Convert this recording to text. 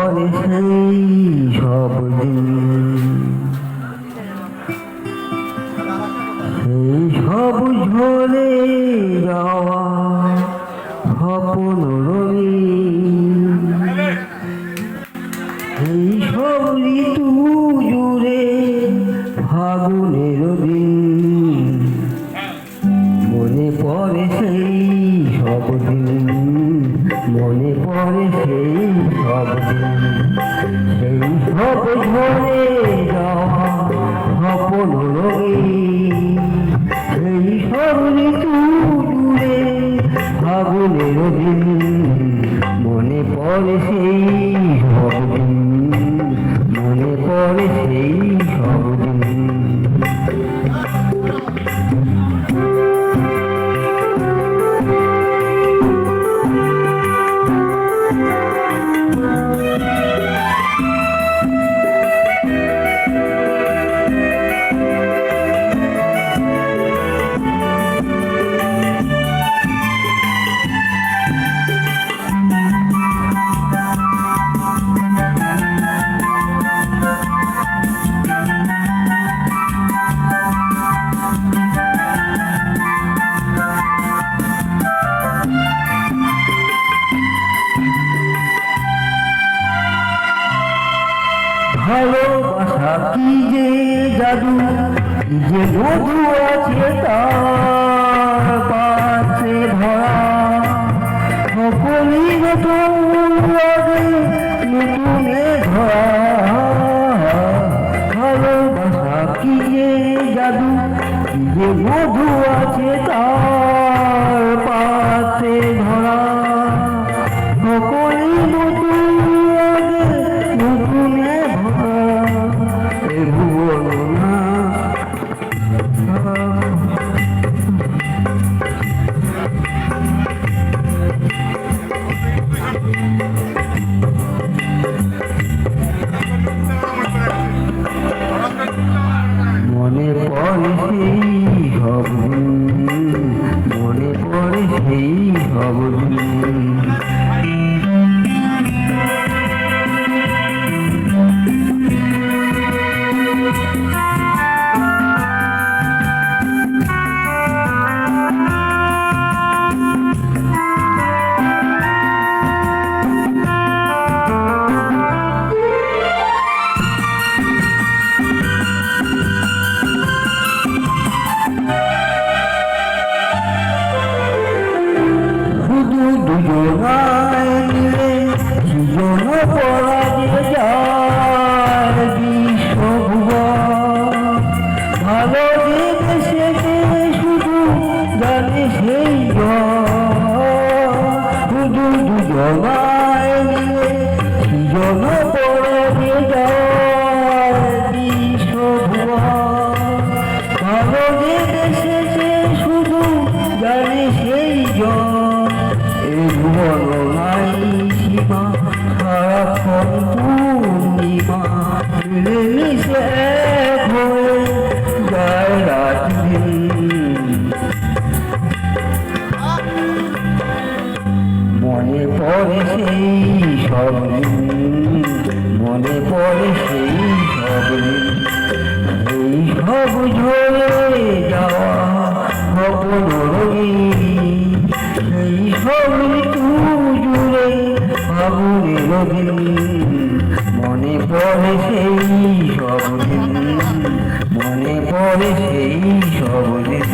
পরে সেই সব দিন, সেই সব ঝরে যাওয়া স্বপ্ন রঙিন, সেই সব ঋতু জুড়ে ফাগুনের দিন, মনে পড়ে সেই সব দিন, মনে পড়ে সেই সব দিন, সেই সব ঝরে যাওয়া স্বপ্ন রঙিন, সেই সব ঋতু জুড়ে ফাগুনের দিন, মনে পড়ে সেই সব দিন, মনে পড়ে সেই সব দিন। ভালোবাসা কি যে জাদু, কি যে মধু আছে তার পাশে ধরা, সকলই নতুন লাগে নতুনে ধরা। ভালোবাসা কি যে জাদু, কি যে মধু আছে তার পাশে ধরা, সকলই নতুন লাগে নতুনে মনে পড়ে সেই সব দিন, মনে পড়ে সেই সব দিন। দুজনায় মিলে দুজন পরাজে যায় বিশ্বভুবন, ভালো যে দেশেতে শুধু জানে সেই শুধু দুজনায় মিলে দুজন পরাজে যায় বিশ্বভুবন, ভালো যে দেশেতে শুধু জানে সেই নাই সীমা, সারাক্ষণ পূর্ণিমা মিলে মিশে হয়ে যায় রাত দিন। মনে পড়ে সেই সব দিন, মনে পড়ে সেই সব দিন, এই সব ঝরে যাওয়া স্বপ্ন রঙিন, সেই সব ঋতু জুড়ে ফাগুনের দিন, মনে পড়ে সেই সব দিন, মনে পড়ে সেই সব দিন।